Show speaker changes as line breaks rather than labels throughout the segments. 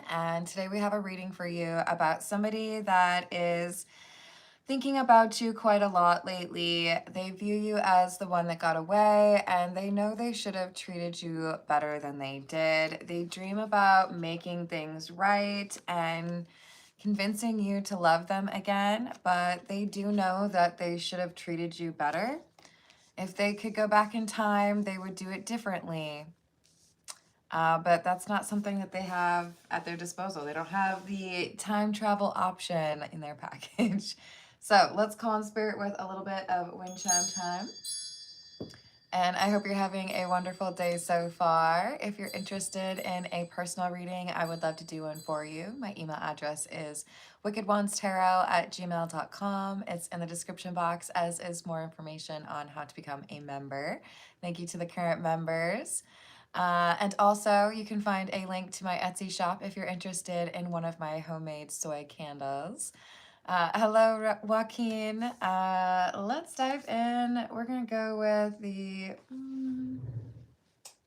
and today we have a reading for you about somebody that is thinking about you quite a lot lately. They view you as the one that got away, and they know they should have treated you better than they did. They dream about making things right and convincing you to love them again, but they do know that they should have treated you better. If they could go back in time, they would do it differently. But that's not something that they have at their disposal. They don't have the time travel option in their package. So let's call on spirit with a little bit of wind chime time. And I hope you're having a wonderful day so far. If you're interested in a personal reading, I would love to do one for you. My email address is wickedwandstarot@gmail.com. It's in the description box, as is more information on how to become a member. Thank you to the current members. And also, you can find a link to my Etsy shop if you're interested in one of my homemade soy candles. Hello, Joaquin. Let's dive in. We're going to go with the...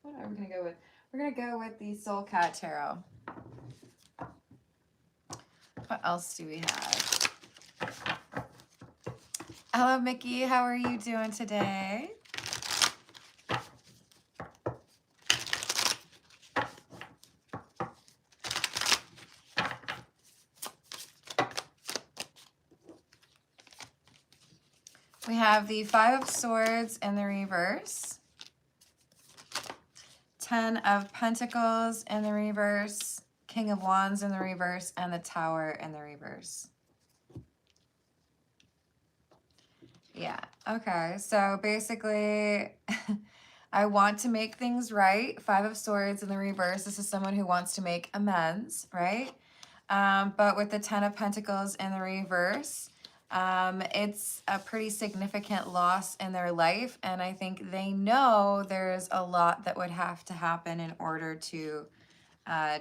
what are we going to go with? We're going to go with the Soul Cat Tarot. What else do we have? Hello, Mickey. How are you doing today? We have the Five of Swords in the reverse, 10 of Pentacles in the reverse, King of Wands in the reverse, and the Tower in the reverse. Yeah, okay, so basically, I want to make things right. Five of Swords in the reverse. This is someone who wants to make amends, right? But with the 10 of Pentacles in the reverse, it's a pretty significant loss in their life, and I think they know there's a lot that would have to happen in order to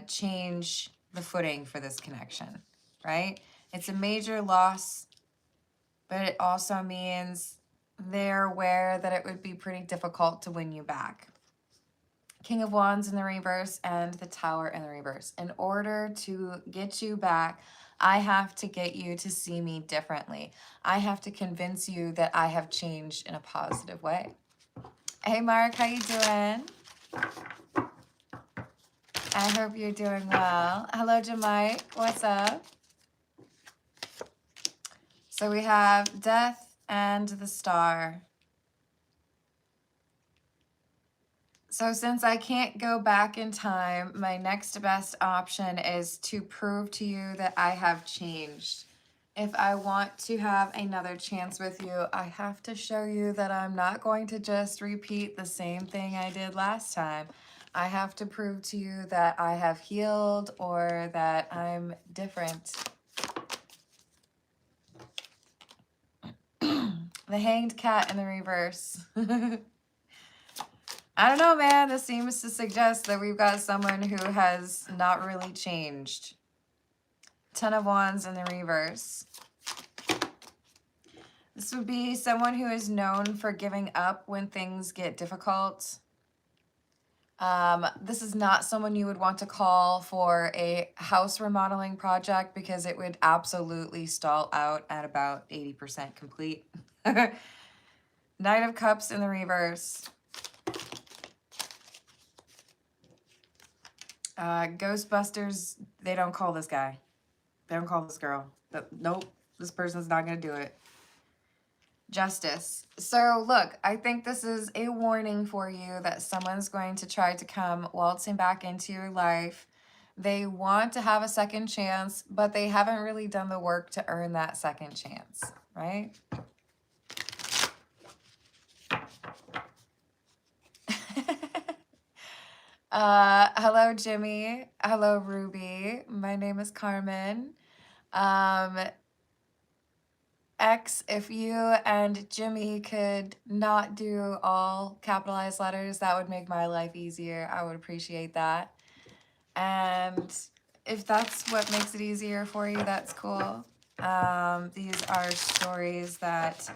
change the footing for this connection, right? It's a major loss, but it also means they're aware that it would be pretty difficult to win you back. King of Wands in the reverse and the Tower in the reverse. In order to get you back, I have to get you to see me differently. I have to convince you that I have changed in a positive way. Hey, Mark, how you doing? I hope you're doing well. Hello, Gemini. What's up? So we have Death and the Star. So since I can't go back in time, my next best option is to prove to you that I have changed. If I want to have another chance with you, I have to show you that I'm not going to just repeat the same thing I did last time. I have to prove to you that I have healed or that I'm different. The Hanged Cat in the reverse. I don't know, man. This seems to suggest that we've got someone who has not really changed. 10 of Wands in the reverse. This would be someone who is known for giving up when things get difficult. This is not someone you would want to call for a house remodeling project because it would absolutely stall out at about 80% complete. Knight of Cups in the reverse. Ghostbusters, they don't call this guy. They don't call this girl. Nope, this person's not going to do it. Justice. So look, I think this is a warning for you that someone's going to try to come waltzing back into your life. They want to have a second chance, but they haven't really done the work to earn that second chance, right? Hello, Jimmy. Hello, Ruby. My name is Carmen. X, if you and Jimmy could not do all capitalized letters, that would make my life easier. I would appreciate that. And if that's what makes it easier for you, that's cool. These are stories that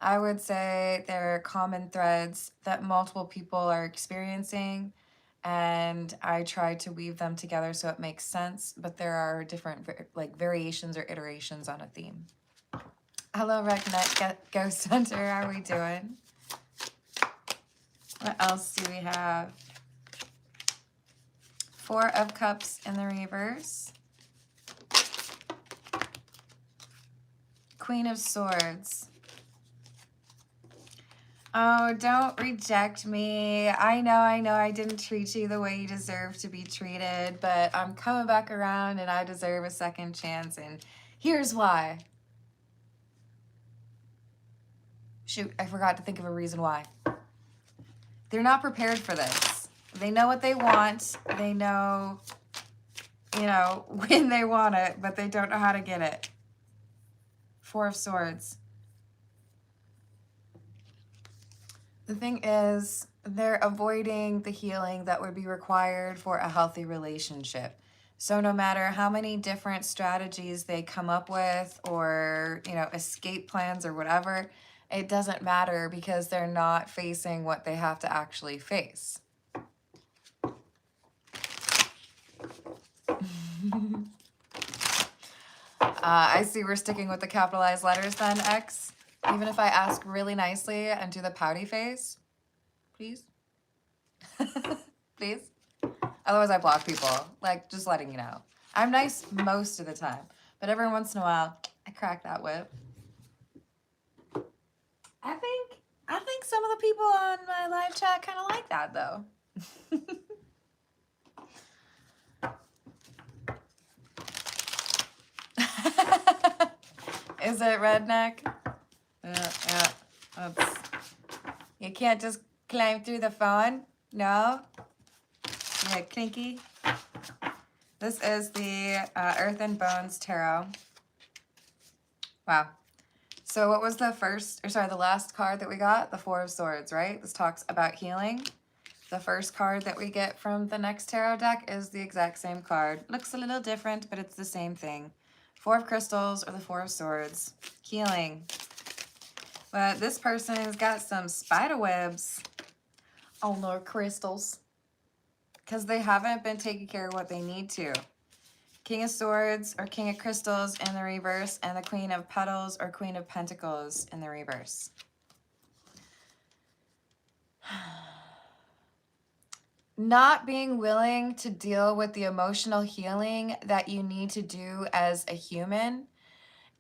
I would say they're common threads that multiple people are experiencing. and I try to weave them together so it makes sense, but there are different like variations or iterations on a theme. Hello, Regnet Ghost Hunter. How are we doing? What else do we have? Four of Cups in the reverse. Queen of Swords. Oh, don't reject me. I know I didn't treat you the way you deserve to be treated, but I'm coming back around and I deserve a second chance, and here's why. Shoot, I forgot to think of a reason why. They're not prepared for this. They know what they want. They know, you know, when they want it, but they don't know how to get it. Four of Swords. The thing is, they're avoiding the healing that would be required for a healthy relationship. So no matter how many different strategies they come up with, or, you know, escape plans or whatever, it doesn't matter because they're not facing what they have to actually face. I see we're sticking with the capitalized letters then, X. Even if I ask really nicely and do the pouty face, please. Please. Otherwise I block people, like, just letting you know. I'm nice most of the time, but every once in a while, I crack that whip. I think some of the people on my live chat kind of like that, though. Is it redneck? Yeah. Oops. You can't just climb through the phone? No? Yeah, kinky. This is the Earth and Bones Tarot. Wow. So what was the the last card that we got? The Four of Swords, right? This talks about healing. The first card that we get from the next tarot deck is the exact same card. Looks a little different, but it's the same thing. Four of Crystals or the Four of Swords. Healing. But this person's got some spider webs on their crystals because they haven't been taking care of what they need to. King of Swords or King of Crystals in the reverse, and the Queen of Petals or Queen of Pentacles in the reverse. Not being willing to deal with the emotional healing that you need to do as a human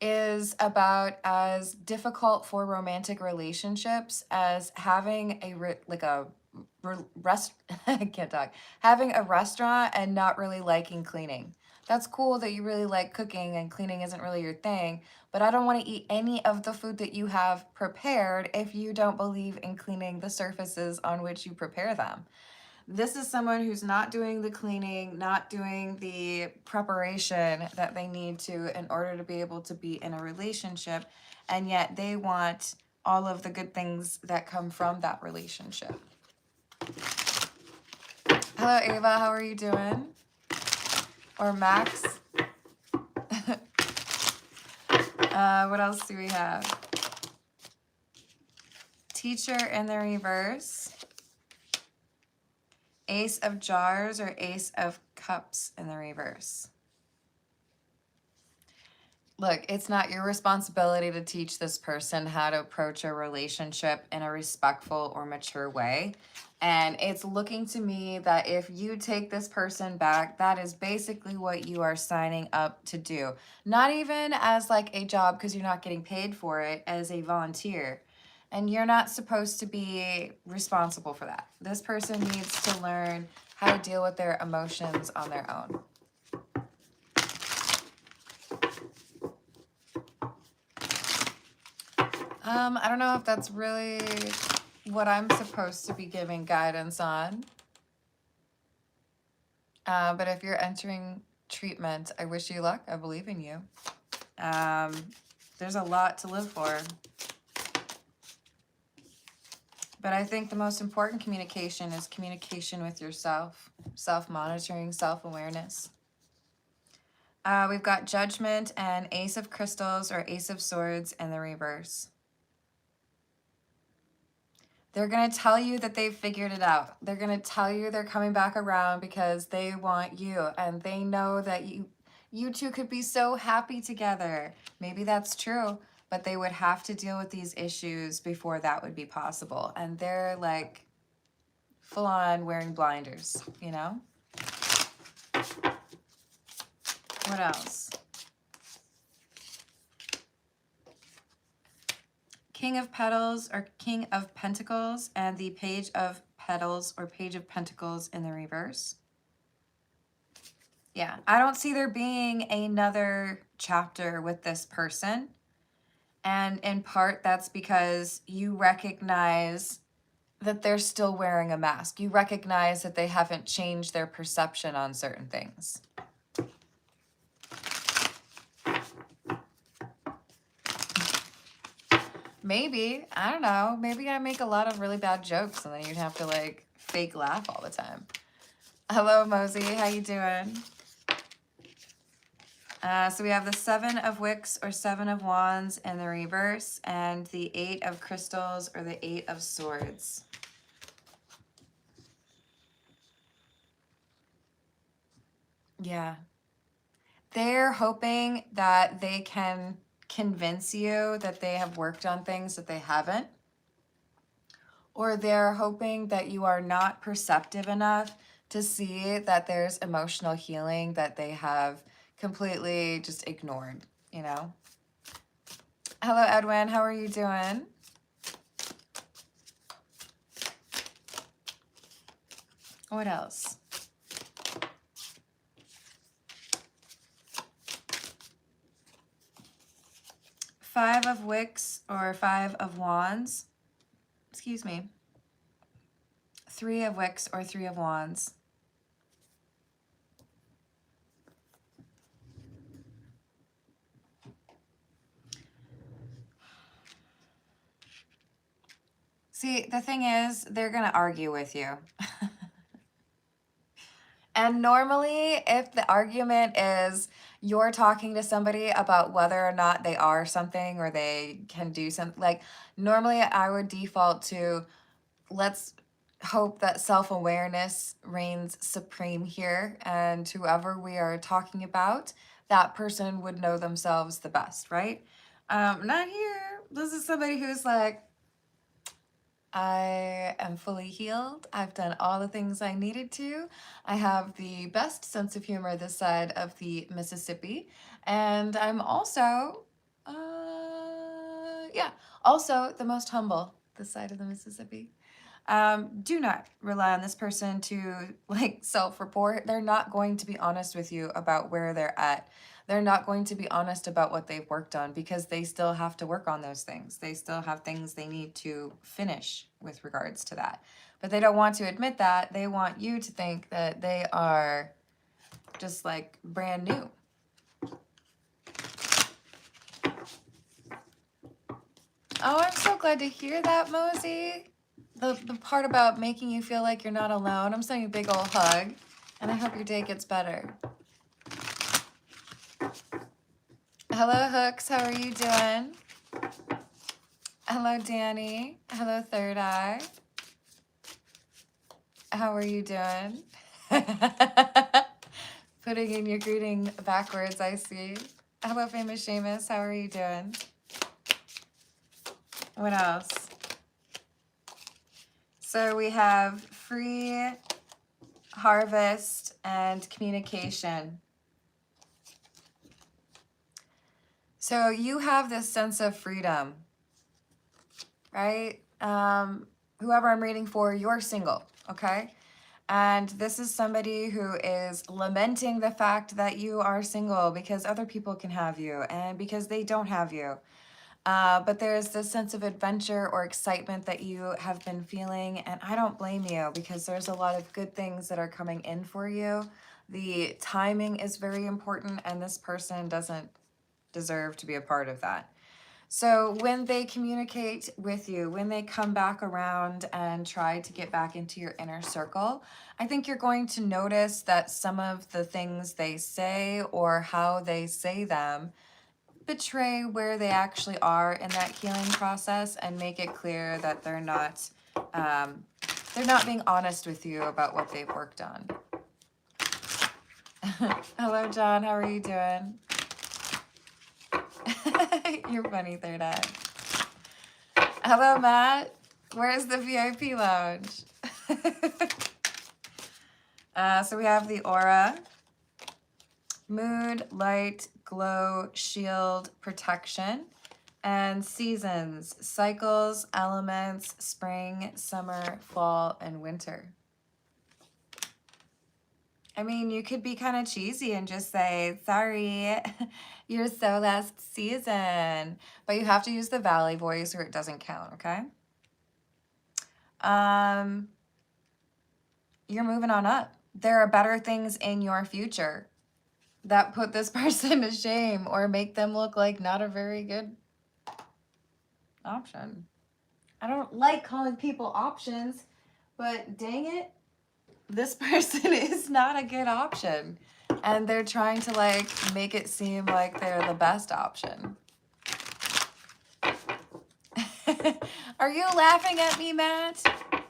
is about as difficult for romantic relationships as having I can't talk. Having a restaurant and not really liking cleaning. That's cool that you really like cooking and cleaning isn't really your thing, but I don't want to eat any of the food that you have prepared if you don't believe in cleaning the surfaces on which you prepare them. This is someone who's not doing the cleaning, not doing the preparation that they need to in order to be able to be in a relationship, and yet they want all of the good things that come from that relationship. Hello, Ava. How are you doing? Or Max? What else do we have? Teacher in the reverse. Ace of Jars or Ace of Cups in the reverse. Look, it's not your responsibility to teach this person how to approach a relationship in a respectful or mature way. And it's looking to me that if you take this person back, that is basically what you are signing up to do. Not even as like a job because you're not getting paid for it, as a volunteer. And you're not supposed to be responsible for that. This person needs to learn how to deal with their emotions on their own. I don't know if that's really what I'm supposed to be giving guidance on. But if you're entering treatment, I wish you luck. I believe in you. There's a lot to live for. But I think the most important communication is communication with yourself. Self-monitoring, self-awareness. We've got Judgment and Ace of Crystals or Ace of Swords in the reverse. They're going to tell you that they've figured it out. They're going to tell you they're coming back around because they want you, and they know that you two could be so happy together. Maybe that's true, but they would have to deal with these issues before that would be possible. And they're like full on wearing blinders, you know? What else? King of Petals or King of Pentacles and the Page of Petals or Page of Pentacles in the reverse. Yeah, I don't see there being another chapter with this person. And in part, that's because you recognize that they're still wearing a mask. You recognize that they haven't changed their perception on certain things. Maybe, I don't know, maybe I make a lot of really bad jokes and then you'd have to like fake laugh all the time. Hello, Mosey, how you doing? So we have the 7 of Wicks or 7 of Wands in the reverse and the 8 of Crystals or the 8 of Swords. Yeah. They're hoping that they can convince you that they have worked on things that they haven't. Or they're hoping that you are not perceptive enough to see that there's emotional healing that they have completely just ignored, you know? Hello, Edwin. How are you doing? What else? Five of Wicks or 5 of Wands. Excuse me. 3 of Wicks or 3 of Wands. See, the thing is, they're going to argue with you. And normally, if the argument is you're talking to somebody about whether or not they are something or they can do something, like normally I would default to let's hope that self-awareness reigns supreme here, and whoever we are talking about, that person would know themselves the best, right? Not here. This is somebody who's like, I am fully healed. I've done all the things I needed to. I have the best sense of humor this side of the Mississippi. And I'm also, also the most humble this side of the Mississippi. Do not rely on this person to like self-report. They're not going to be honest with you about where they're at. They're not going to be honest about what they've worked on because they still have to work on those things. They still have things they need to finish with regards to that. But they don't want to admit that. They want you to think that they are just like brand new. Oh, I'm so glad to hear that, Mosey. The part about making you feel like you're not alone. I'm sending you a big old hug, and I hope your day gets better. Hello, Hooks. How are you doing? Hello, Danny. Hello, Third Eye. How are you doing? Putting in your greeting backwards, I see. Hello, Famous Seamus. How are you doing? What else? So we have free, harvest, and communication. So you have this sense of freedom, right? Whoever I'm reading for, you're single, okay? And this is somebody who is lamenting the fact that you are single because other people can have you and because they don't have you. But there's this sense of adventure or excitement that you have been feeling, and I don't blame you because there's a lot of good things that are coming in for you. The timing is very important, and this person doesn't deserve to be a part of that. So when they communicate with you, when they come back around and try to get back into your inner circle, I think you're going to notice that some of the things they say or how they say them betray where they actually are in that healing process and make it clear that they're not They're not being honest with you about what they've worked on. Hello, John. How are you doing? You're funny, third eye. Hello, Matt. Where's the VIP lounge? So we have the aura. Mood, light, glow, shield, protection. And seasons, cycles, elements, spring, summer, fall, and winter. I mean, you could be kind of cheesy and just say, sorry, you're so last season. But you have to use the valley voice or it doesn't count, okay? You're moving on up. There are better things in your future that put this person to shame or make them look like not a very good option. I don't like calling people options, but dang it, this person is not a good option. And they're trying to like make it seem like they're the best option. Are you laughing at me, Matt?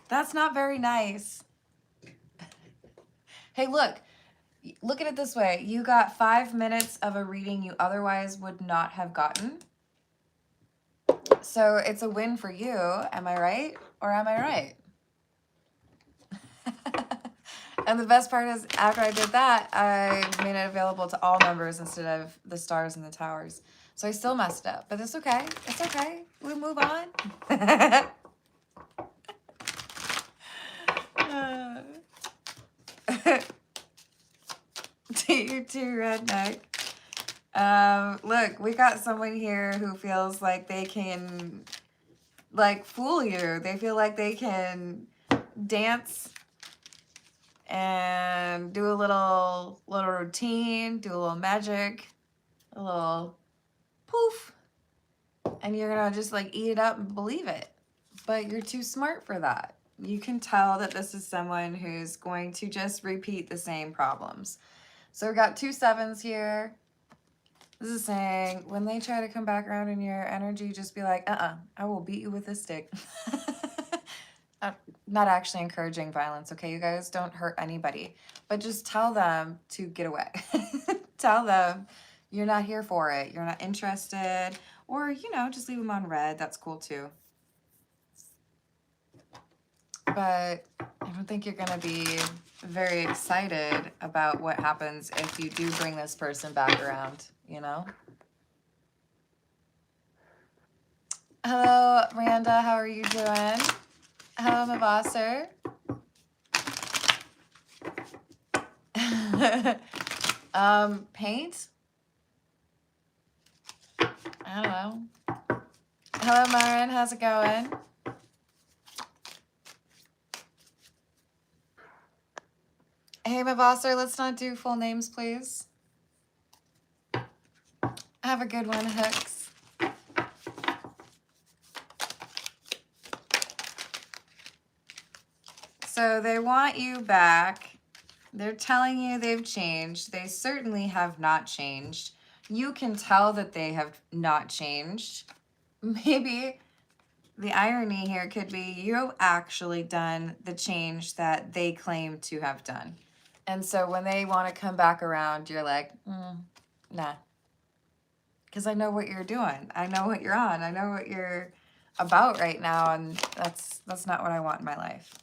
That's not very nice. Hey, look at it this way. You got 5 minutes of a reading you otherwise would not have gotten. So it's a win for you. Am I right? Or am I right? And the best part is after I did that, I made it available to all members instead of the stars and the towers. So I still messed up, but it's okay. It's okay. We move on. You too, redneck. Look, we got someone here who feels like they can like fool you. They feel like they can dance and do a little routine, do a little magic, a little poof, and you're gonna just like eat it up and believe it. But you're too smart for that. You can tell that this is someone who's going to just repeat the same problems. So we got 2 7s here. This is saying when they try to come back around in your energy, just be like, I will beat you with a stick. Not actually encouraging violence, okay, you guys? Don't hurt anybody. But just tell them to get away. Tell them you're not here for it. You're not interested. Or, you know, just leave them on red. That's cool too. But I don't think you're going to be very excited about what happens if you do bring this person back around, you know? Hello, Randa. How are you doing? Hello, Mavasser. Paint? I don't know. Hello, Myron. How's it going? Hey, Mavasser, let's not do full names, please. Have a good one, Hooks. So they want you back. They're telling you they've changed. They certainly have not changed. You can tell that they have not changed. Maybe the irony here could be you've actually done the change that they claim to have done. And so when they want to come back around, you're like, nah. Because I know what you're doing. I know what you're on. I know what you're about right now. And that's not what I want in my life.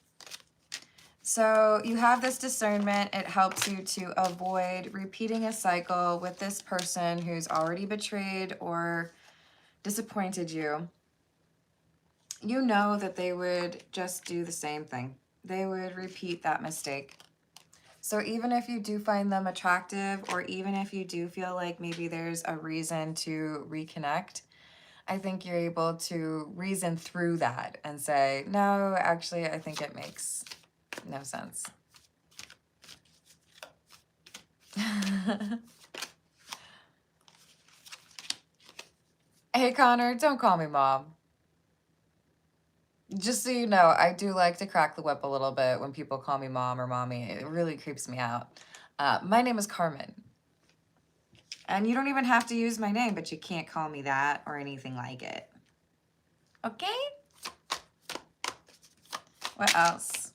So you have this discernment. It helps you to avoid repeating a cycle with this person who's already betrayed or disappointed you. You know that they would just do the same thing. They would repeat that mistake. So even if you do find them attractive, or even if you do feel like maybe there's a reason to reconnect, I think you're able to reason through that and say, no, actually, I think it makes no sense. Hey, Connor, don't call me mom. Just so you know, I do like to crack the whip a little bit when people call me mom or mommy. It really creeps me out. My name is Carmen. And you don't even have to use my name, but you can't call me that or anything like it. Okay? What else?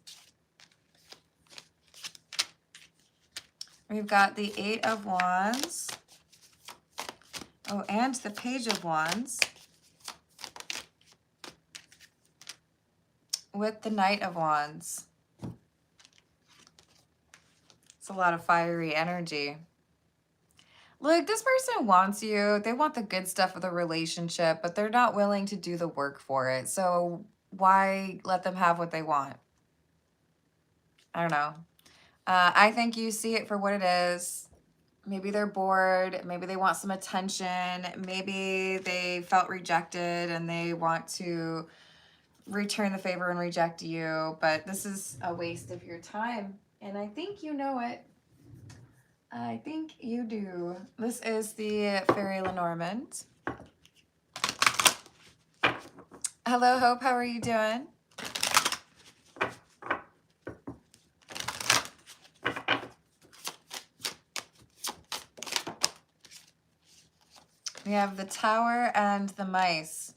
We've got the Eight of Wands. Oh, and the Page of Wands. With the Knight of Wands. It's a lot of fiery energy. Look, this person wants you. They want the good stuff of the relationship, but they're not willing to do the work for it. So why let them have what they want? I don't know. I think you see it for what it is. Maybe they're bored. Maybe they want some attention. Maybe they felt rejected and they want to return the favor and reject you. But this is a waste of your time. And I think you know it. I think you do. This is the Fairy Lenormand. Hello, Hope. How are you doing? We have the Tower and the Mice.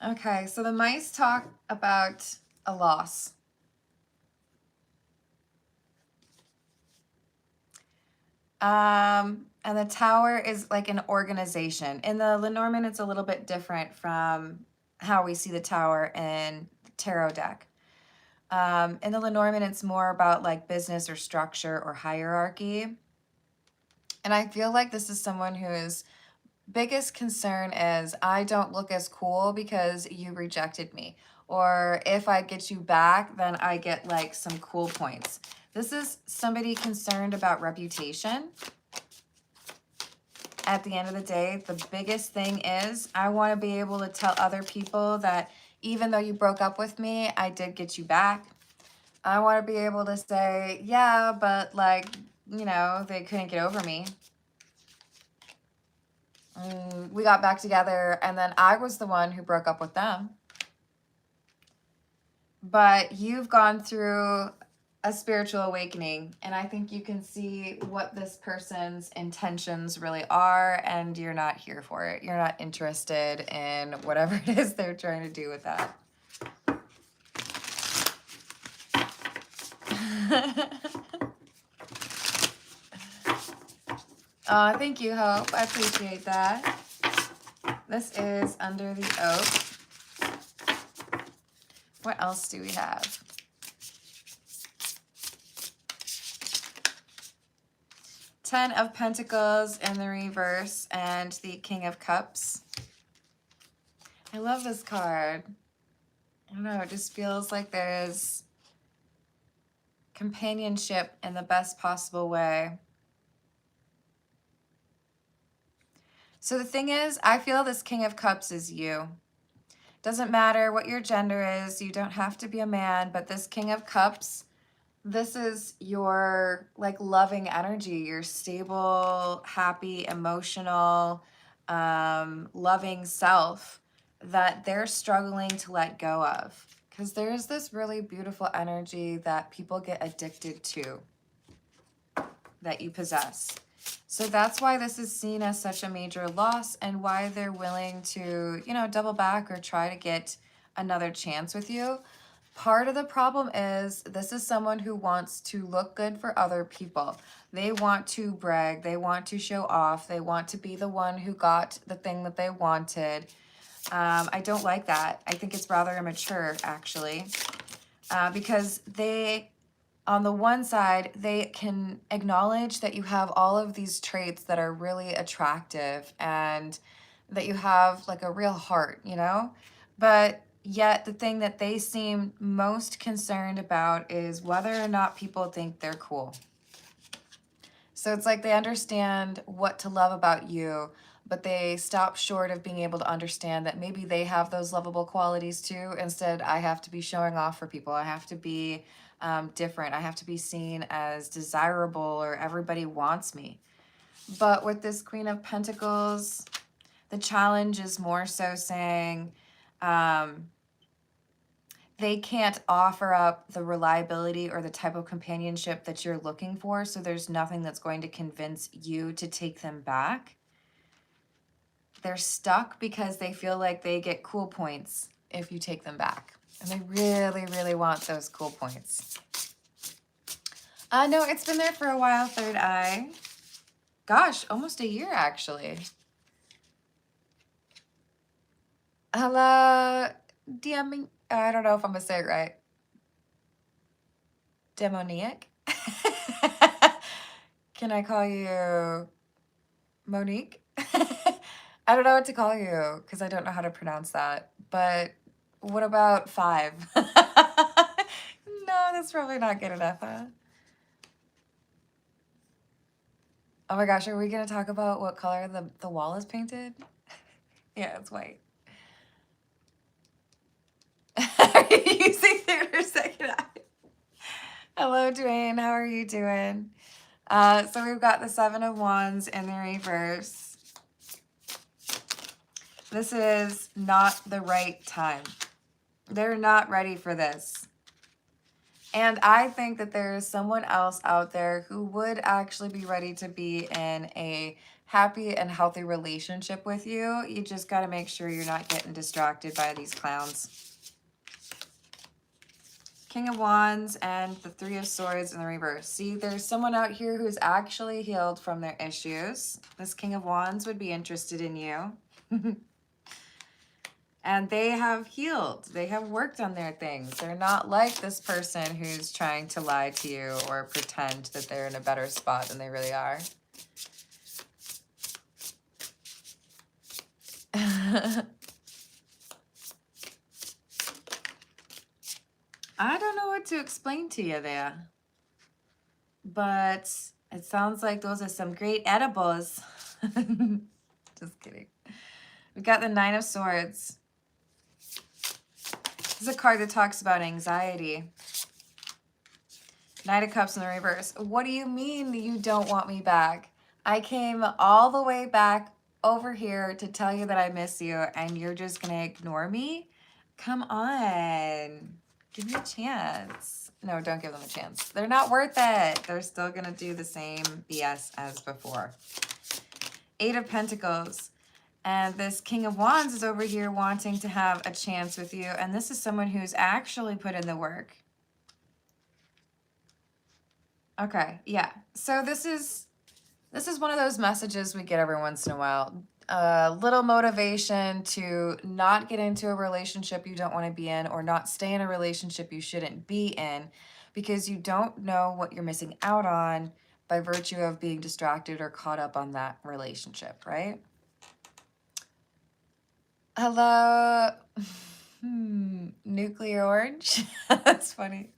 Okay, so the Mice talk about a loss. And the Tower is like an organization. In the Lenormand, it's a little bit different from how we see the Tower in the tarot deck. In the Lenormand, it's more about like business or structure or hierarchy. And I feel like this is someone whose biggest concern is, I don't look as cool because you rejected me. Or if I get you back, then I get like some cool points. This is somebody concerned about reputation. At the end of the day, the biggest thing is, I want to be able to tell other people that even though you broke up with me, I did get you back. I want to be able to say, yeah, but like, you know, they couldn't get over me. We got back together and then I was the one who broke up with them. But you've gone through a spiritual awakening, and I think you can see what this person's intentions really are, and you're not here for it. You're not interested in whatever it is they're trying to do with that. Thank you, Hope. I appreciate that. This is Under the Oak. What else do we have? Ten of Pentacles in the reverse and the King of Cups. I love this card. I don't know, it just feels like there's companionship in the best possible way. So the thing is, I feel this King of Cups is you. Doesn't matter what your gender is, you don't have to be a man, but this King of Cups, this is your like loving energy, your stable, happy, emotional, loving self that they're struggling to let go of. Because there's this really beautiful energy that people get addicted to that you possess. So that's why this is seen as such a major loss and why they're willing to, you know, double back or try to get another chance with you. Part of the problem is this is someone who wants to look good for other people. They want to brag. They want to show off. They want to be the one who got the thing that they wanted. I don't like that. I think it's rather immature, actually, because they, on the one side, they can acknowledge that you have all of these traits that are really attractive and that you have like a real heart, you know? But yet the thing that they seem most concerned about is whether or not people think they're cool. So it's like they understand what to love about you, but they stop short of being able to understand that maybe they have those lovable qualities too. Instead, I have to be showing off for people. I have to be different. I have to be seen as desirable or everybody wants me. But with this Queen of Pentacles, the challenge is more so saying they can't offer up the reliability or the type of companionship that you're looking for. So there's nothing that's going to convince you to take them back. They're stuck because they feel like they get cool points if you take them back. And they really, really want those cool points. No, it's been there for a while, third eye. Gosh, almost a year, actually. Hello, I don't know if I'm going to say it right. Demoniac? Can I call you Monique? I don't know what to call you because I don't know how to pronounce that. But what about 5? No, that's probably not good enough, huh? Oh my gosh, are we going to talk about what color the wall is painted? Yeah, it's white. Are you using theater second eye? Hello, Dwayne. How are you doing? So we've got the 7 of Wands in the reverse. This is not the right time. They're not ready for this. And I think that there is someone else out there who would actually be ready to be in a happy and healthy relationship with you. You just got to make sure you're not getting distracted by these clowns. King of Wands and the 3 of Swords in the reverse. See, there's someone out here who's actually healed from their issues. This King of Wands would be interested in you. And they have healed. They have worked on their things. They're not like this person who's trying to lie to you or pretend that they're in a better spot than they really are. I don't know what to explain to you there. But it sounds like those are some great edibles. Just kidding. We got the 9 of Swords. This is a card that talks about anxiety. Knight of Cups in the reverse. What do you mean you don't want me back? I came all the way back over here to tell you that I miss you, and you're just going to ignore me? Come on. Give me a chance. No, don't give them a chance. They're not worth it. They're still going to do the same BS as before. 8 of Pentacles. And this King of Wands is over here wanting to have a chance with you. And this is someone who's actually put in the work. Okay, yeah. So this is one of those messages we get every once in a while. A little motivation to not get into a relationship you don't want to be in, or not stay in a relationship you shouldn't be in, because you don't know what you're missing out on by virtue of being distracted or caught up on that relationship, right? Hello. Nuclear orange. That's funny.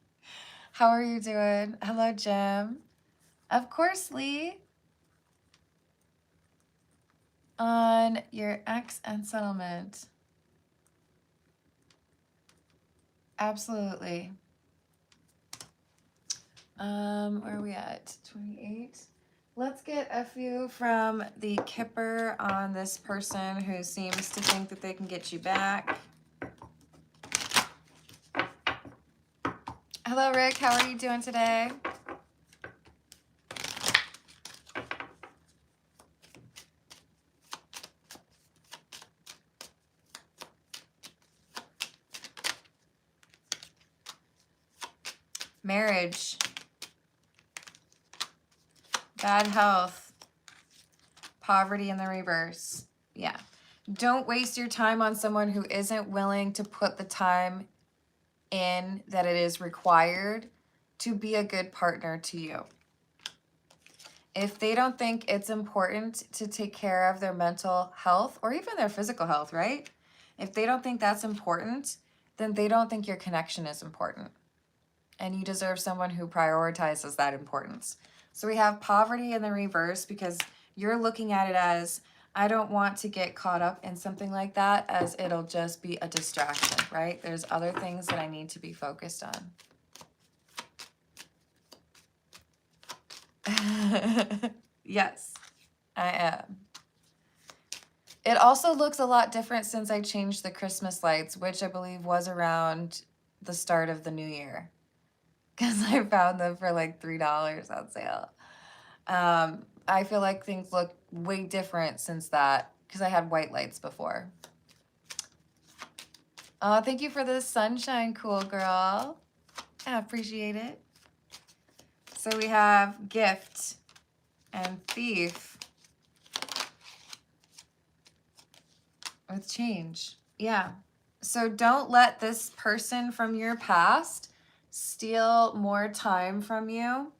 How are you doing? Hello, Jim. Of course, Lee. On your ex and settlement. Absolutely. Where are we at? 28. Let's get a few from the Kipper on this person who seems to think that they can get you back. Hello, Rick. How are you doing today? Marriage. Bad health. Poverty in the reverse. Yeah. Don't waste your time on someone who isn't willing to put the time in that it is required to be a good partner to you. If they don't think it's important to take care of their mental health or even their physical health, right? If they don't think that's important, then they don't think your connection is important. And you deserve someone who prioritizes that importance. So we have poverty in the reverse because you're looking at it as, I don't want to get caught up in something like that, as it'll just be a distraction, right? There's other things that I need to be focused on. Yes, I am. It also looks a lot different since I changed the Christmas lights, which I believe was around the start of the new year, because I found them for like $3 on sale. I feel like things look way different since that, because I had white lights before. Oh, thank you for the sunshine, cool girl. I appreciate it. So we have gift and thief with change. Yeah. So don't let this person from your past steal more time from you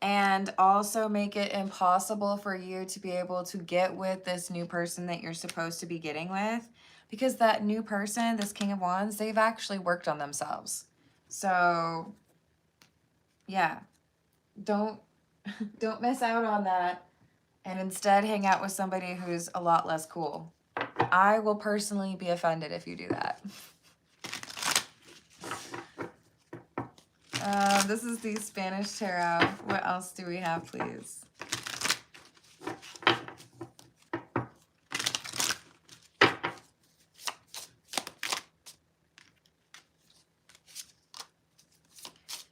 and also make it impossible for you to be able to get with this new person that you're supposed to be getting with, because that new person, this King of Wands, they've actually worked on themselves. So yeah, don't don't miss out on that, and instead hang out with somebody who's a lot less cool. I will personally be offended if you do that. This is the Spanish tarot. What else do we have, please?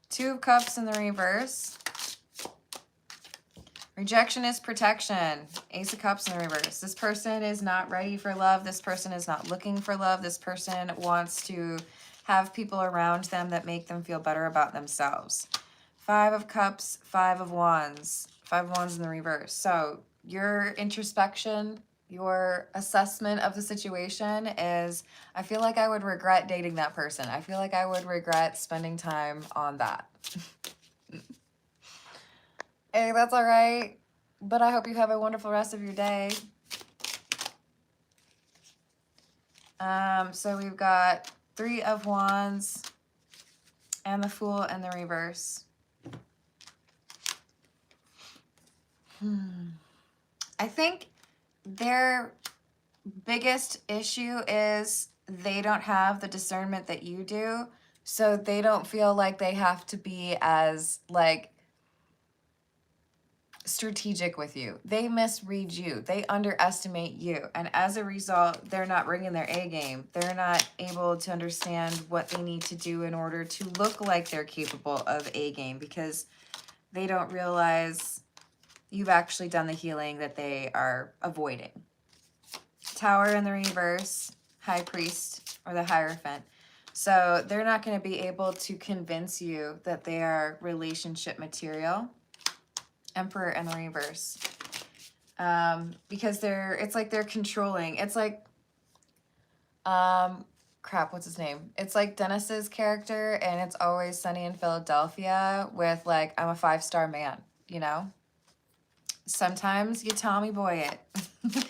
Two of Cups in the reverse. Rejection is protection. Ace of Cups in the reverse. This person is not ready for love. This person is not looking for love. This person wants to have people around them that make them feel better about themselves. Five of Cups, Five of Wands. Five of Wands in the reverse. So your introspection, your assessment of the situation is, I feel like I would regret dating that person. I feel like I would regret spending time on that. Hey, that's all right. But I hope you have a wonderful rest of your day. So we've got Three of Wands and the Fool in the reverse. I think their biggest issue is they don't have the discernment that you do. So they don't feel like they have to be as like strategic with you. They misread you. They underestimate you. And as a result, they're not bringing their A game. They're not able to understand what they need to do in order to look like they're capable of A game, because they don't realize you've actually done the healing that they are avoiding. Tower in the reverse, High Priest or the Hierophant. So they're not going to be able to convince you that they are relationship material. Emperor in the reverse. Because it's like they're controlling. It's like, crap, what's his name? It's like Dennis's character, and It's Always Sunny in Philadelphia with like, I'm a 5-star man, you know? Sometimes you Tommy Boy it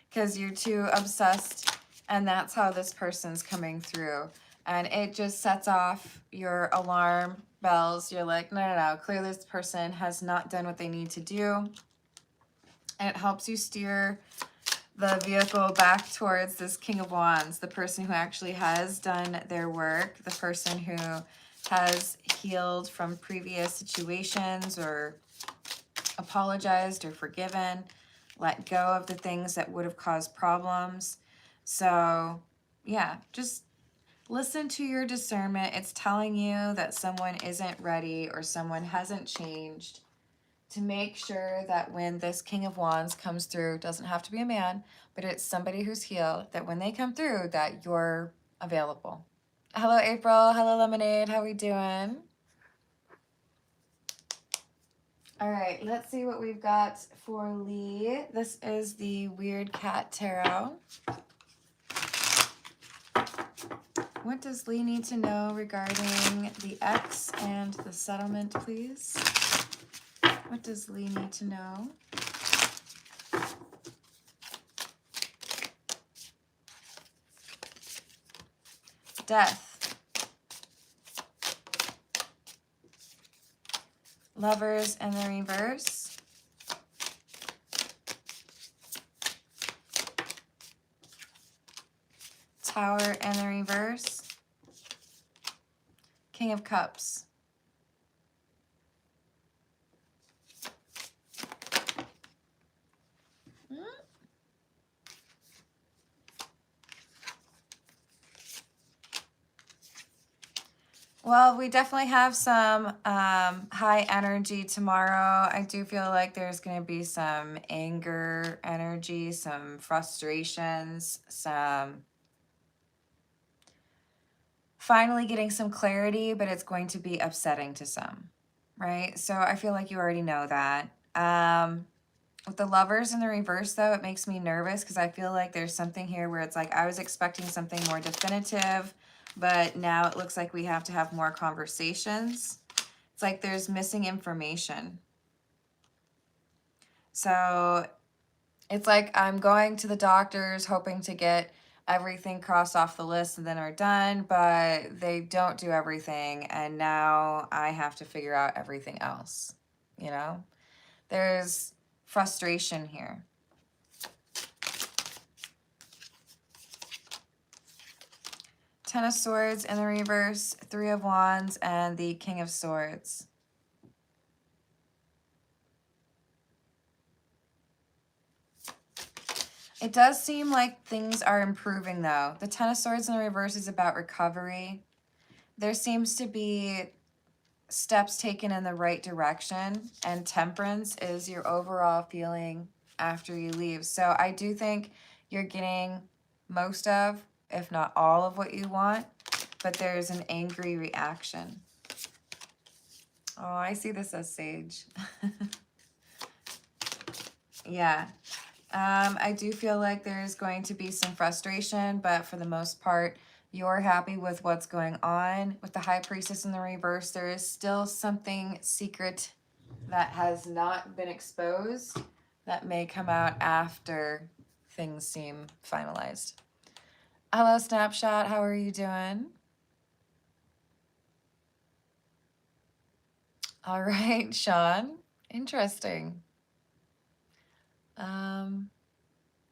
because you're too obsessed, and that's how this person's coming through. And it just sets off your alarm bells. You're like, no, no, no. Clearly this person has not done what they need to do. And it helps you steer the vehicle back towards this King of Wands, the person who actually has done their work, the person who has healed from previous situations or apologized or forgiven, let go of the things that would have caused problems. So yeah, just listen to your discernment. It's telling you that someone isn't ready or someone hasn't changed, to make sure that when this King of Wands comes through, doesn't have to be a man, but it's somebody who's healed, that when they come through, that you're available. Hello, April. Hello, Lemonade. How we doing? All right, let's see what we've got for Lee. This is the Weird Cat Tarot. What does Lee need to know regarding the ex and the settlement, please? What does Lee need to know? Death. Lovers in the reverse. Tower in the reverse. King of Cups. Well, we definitely have some high energy tomorrow. I do feel like there's going to be some anger energy, some frustrations, some finally getting some clarity, but it's going to be upsetting to some, right? So I feel like you already know that. With the Lovers in the reverse, though, it makes me nervous because I feel like there's something here where it's like I was expecting something more definitive, but now it looks like we have to have more conversations. It's like there's missing information. So it's like I'm going to the doctors hoping to get everything crossed off the list and then we're done, but they don't do everything, and now I have to figure out everything else, you know? There's frustration here. Ten of Swords in the reverse, Three of Wands, and the King of Swords. It does seem like things are improving, though. The Ten of Swords in the reverse is about recovery. There seems to be steps taken in the right direction, and Temperance is your overall feeling after you leave. So I do think you're getting most of, if not all of what you want, but there's an angry reaction. Oh, I see this as Sage. Yeah. I do feel like there's going to be some frustration, but for the most part, you're happy with what's going on. With the High Priestess in the reverse, there is still something secret that has not been exposed that may come out after things seem finalized. Hello, Snapshot. How are you doing? All right, Sean. Interesting.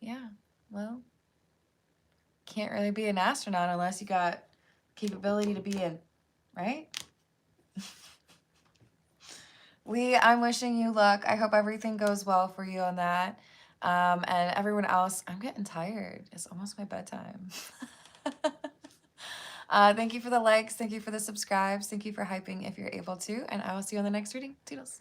Yeah, well, can't really be an astronaut unless you got capability to be in, right? I'm wishing you luck. I hope everything goes well for you on that. And everyone else, I'm getting tired. It's almost my bedtime. Thank you for the likes. Thank you for the subscribes. Thank you for hyping if you're able to. And I will see you on the next reading. Toodles.